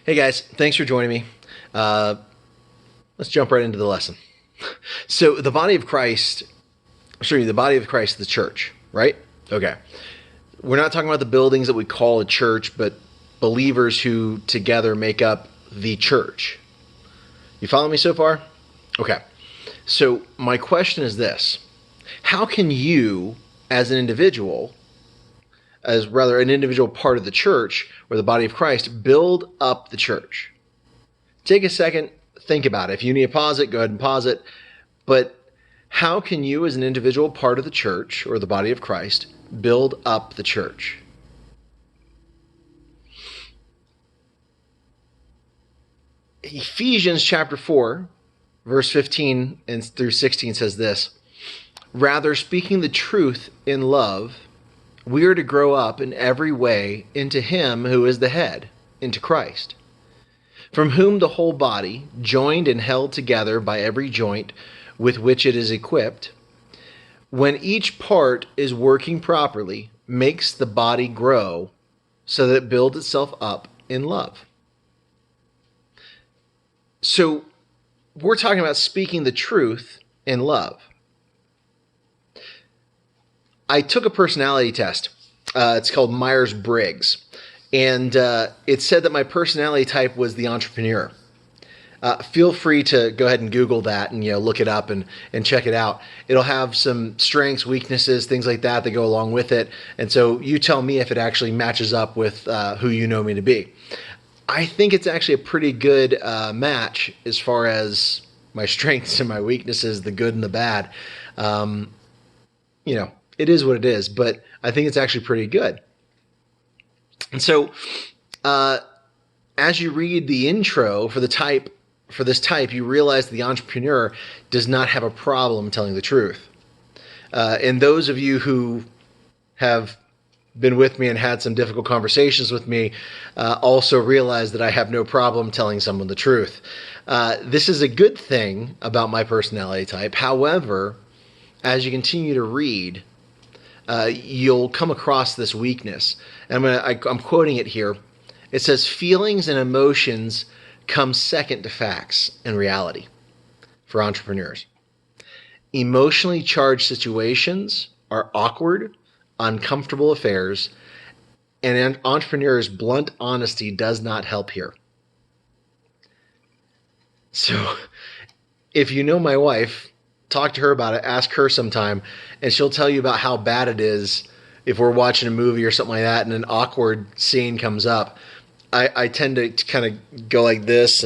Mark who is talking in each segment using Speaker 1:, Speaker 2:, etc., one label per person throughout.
Speaker 1: Hey guys, thanks for joining me. Let's jump right into the lesson. So the body of Christ, the body of Christ, the church, right? Okay. We're not talking about the buildings that we call a church, but believers who together make up the church. You follow me so far? Okay. So my question is this. How can you, as an individual, as rather an individual part of the church or the body of Christ, build up the church? Take a second, think about it. If you need to pause it, go ahead and pause it. But how can you, as an individual part of the church or the body of Christ, build up the church? Ephesians chapter 4, verse 15 and through 16 says this: Rather, speaking the truth in love, we are to grow up in every way into Him who is the head, into Christ, from whom the whole body, joined and held together by every joint with which it is equipped, when each part is working properly, makes the body grow so that it builds itself up in love. So we're talking about speaking the truth in love. I took a personality test. It's called Myers-Briggs. And it said that my personality type was the entrepreneur. Feel free to go ahead and Google that and look it up and check it out. It'll have some strengths, weaknesses, things like that go along with it. And so you tell me if it actually matches up with who you know me to be. I think it's actually a pretty good match as far as my strengths and my weaknesses, the good and the bad. It is what it is, but I think it's actually pretty good. And so, as you read the intro for this type, you realize the entrepreneur does not have a problem telling the truth. And those of you who have been with me and had some difficult conversations with me also realize that I have no problem telling someone the truth. This is a good thing about my personality type. However, as you continue to read, you'll come across this weakness. And I'm quoting it here. It says, feelings and emotions come second to facts and reality for entrepreneurs. Emotionally charged situations are awkward, uncomfortable affairs, and an entrepreneur's blunt honesty does not help here. So if you know my wife, talk to her about it, ask her sometime, and she'll tell you about how bad it is if we're watching a movie or something like that and an awkward scene comes up. I tend to kind of go like this,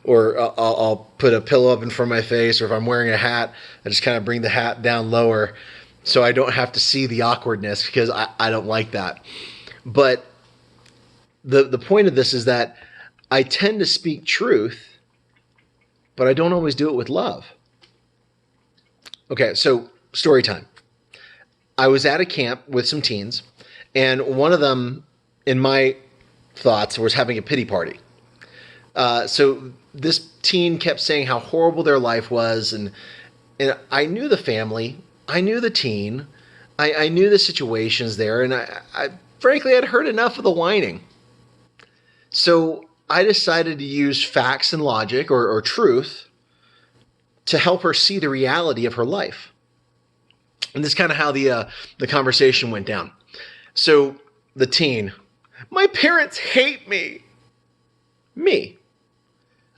Speaker 1: or I'll put a pillow up in front of my face, or if I'm wearing a hat, I just kind of bring the hat down lower so I don't have to see the awkwardness, because I don't like that. But the point of this is that I tend to speak truth, but I don't always do it with love. Okay, so story time. I was at a camp with some teens, and one of them, in my thoughts, was having a pity party. So this teen kept saying how horrible their life was, and I knew the family, I knew the teen, I knew the situations there, and I frankly had heard enough of the whining. So I decided to use facts and logic, or truth, to help her see the reality of her life. And this is kind of how the conversation went down. So the teen, my parents hate me. Me.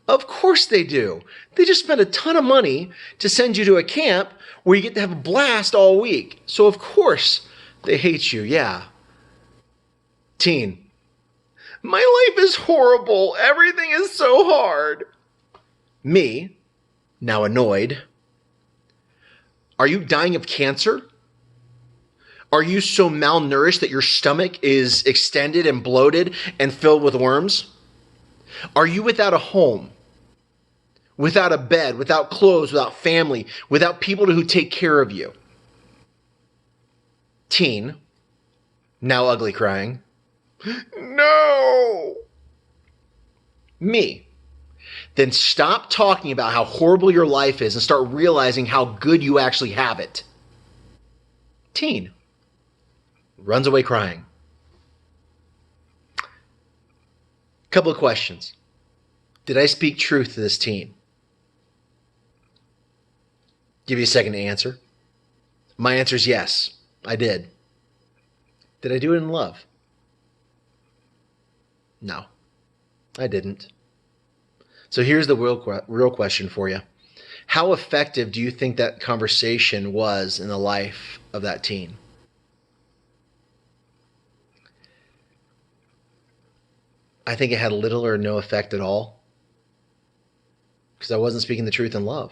Speaker 1: Of course they do. They just spent a ton of money to send you to a camp where you get to have a blast all week. So of course they hate you, yeah. Teen, my life is horrible. Everything is so hard. Me, now annoyed, are you dying of cancer? Are you so malnourished that your stomach is extended and bloated and filled with worms? Are you without a home, without a bed, without clothes, without family, without people who take care of you? Teen, now ugly crying, no. Me, then stop talking about how horrible your life is and start realizing how good you actually have it. Teen, runs away crying. Couple of questions. Did I speak truth to this teen? Give you a second to answer. My answer is yes, I did. Did I do it in love? No, I didn't. So here's the real question for you. How effective do you think that conversation was in the life of that teen? I think it had little or no effect at all because I wasn't speaking the truth in love.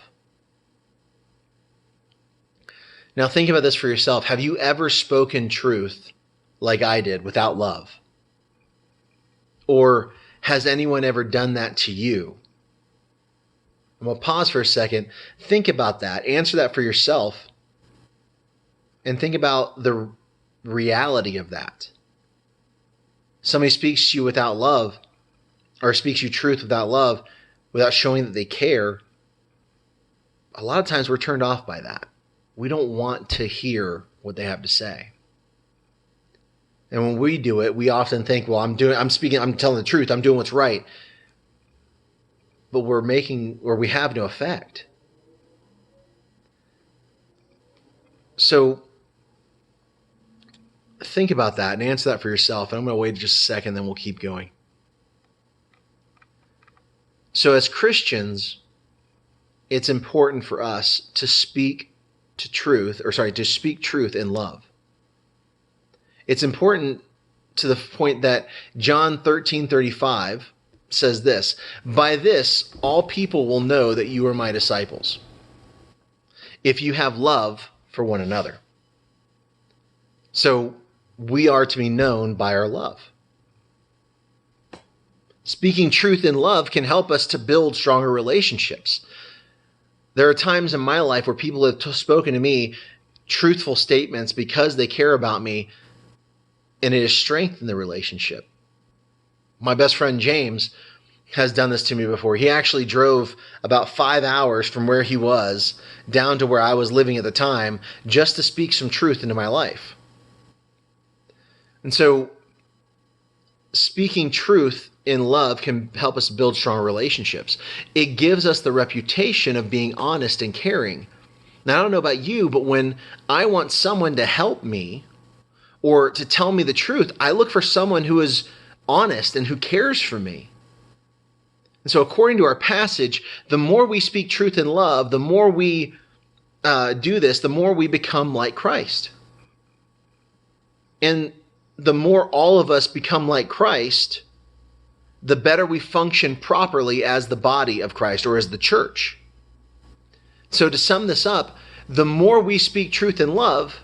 Speaker 1: Now think about this for yourself. Have you ever spoken truth like I did without love? Or has anyone ever done that to you? I'm going to pause for a second. Think about that. Answer that for yourself. And think about the reality of that. Somebody speaks to you without love, or speaks you truth without love, without showing that they care. A lot of times we're turned off by that. We don't want to hear what they have to say. And when we do it, we often think, well, I'm telling the truth, I'm doing what's right. But we have no effect. So think about that and answer that for yourself. And I'm going to wait just a second, then we'll keep going. So as Christians, it's important for us to speak truth in love. It's important to the point that John 13:35 says this, "By this all people will know that you are my disciples, if you have love for one another." So we are to be known by our love. Speaking truth in love can help us to build stronger relationships. There are times in my life where people have spoken to me truthful statements because they care about me, and it has strengthened the relationship. My best friend James has done this to me before. He actually drove about 5 hours from where he was down to where I was living at the time just to speak some truth into my life. And so speaking truth in love can help us build strong relationships. It gives us the reputation of being honest and caring. Now, I don't know about you, but when I want someone to help me or to tell me the truth, I look for someone who is honest and who cares for me. And so according to our passage, the more we speak truth in love, the more we do this, the more we become like Christ. And the more all of us become like Christ, the better we function properly as the body of Christ or as the church. So to sum this up, the more we speak truth in love,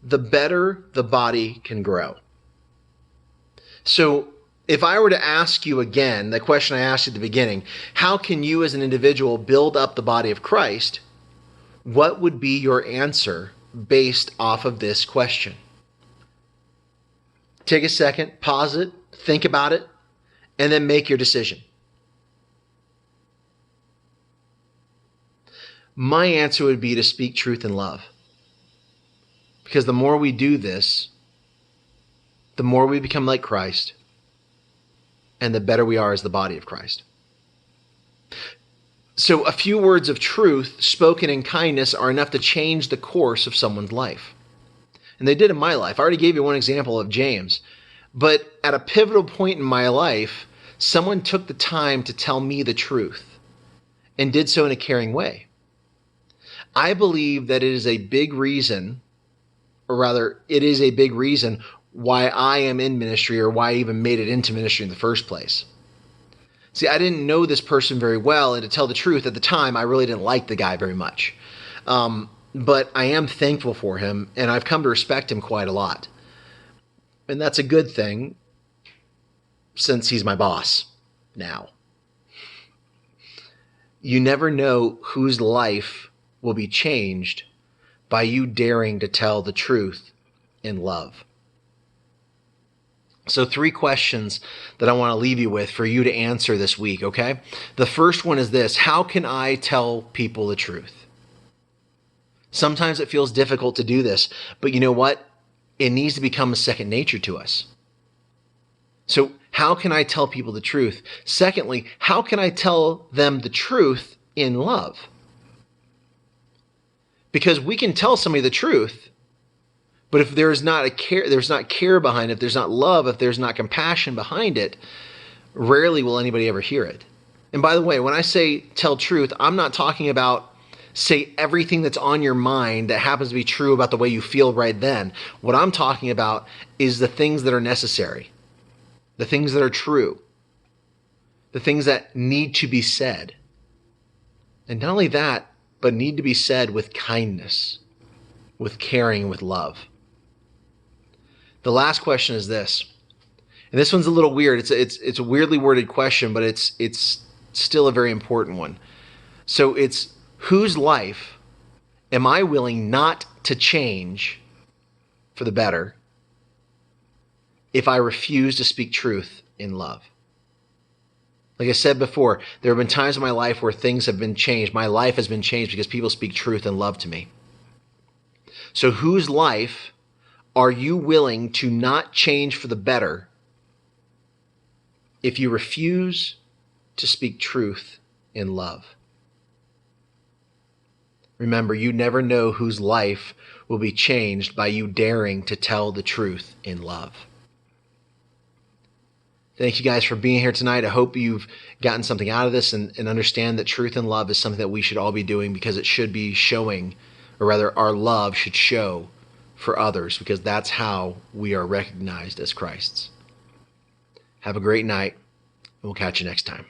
Speaker 1: the better the body can grow. So if I were to ask you again, the question I asked you at the beginning, how can you as an individual build up the body of Christ? What would be your answer based off of this question? Take a second, pause it, think about it, and then make your decision. My answer would be to speak truth in love. Because the more we do this, the more we become like Christ, and the better we are as the body of Christ. So a few words of truth spoken in kindness are enough to change the course of someone's life. And they did in my life. I already gave you one example of James. But at a pivotal point in my life, someone took the time to tell me the truth and did so in a caring way. I believe that it is a big reason, or rather, it is a big reason why I am in ministry or why I even made it into ministry in the first place. See, I didn't know this person very well, and to tell the truth, at the time, I really didn't like the guy very much. But I am thankful for him, and I've come to respect him quite a lot. And that's a good thing, since he's my boss now. You never know whose life will be changed by you daring to tell the truth in love. So 3 questions that I want to leave you with for you to answer this week, okay? The first one is this: how can I tell people the truth? Sometimes it feels difficult to do this, but you know what? It needs to become a second nature to us. So How can I tell people the truth? Secondly, how can I tell them the truth in love? Because we can tell somebody the truth, but if there's not care behind it, if there's not love, if there's not compassion behind it, rarely will anybody ever hear it. And by the way, when I say tell truth, I'm not talking about say everything that's on your mind that happens to be true about the way you feel right then. What I'm talking about is the things that are necessary, the things that are true, the things that need to be said. And not only that, but need to be said with kindness, with caring, with love. The last question is this, and this one's a little weird. It's a weirdly worded question, but it's still a very important one. So it's, whose life am I willing not to change for the better if I refuse to speak truth in love? Like I said before, there have been times in my life where things have been changed. My life has been changed because people speak truth and love to me. So whose life are you willing to not change for the better if you refuse to speak truth in love? Remember, you never know whose life will be changed by you daring to tell the truth in love. Thank you guys for being here tonight. I hope you've gotten something out of this and understand that truth and love is something that we should all be doing, because it should be showing, or rather our love should show for others, because that's how we are recognized as Christ's. Have a great night, and we'll catch you next time.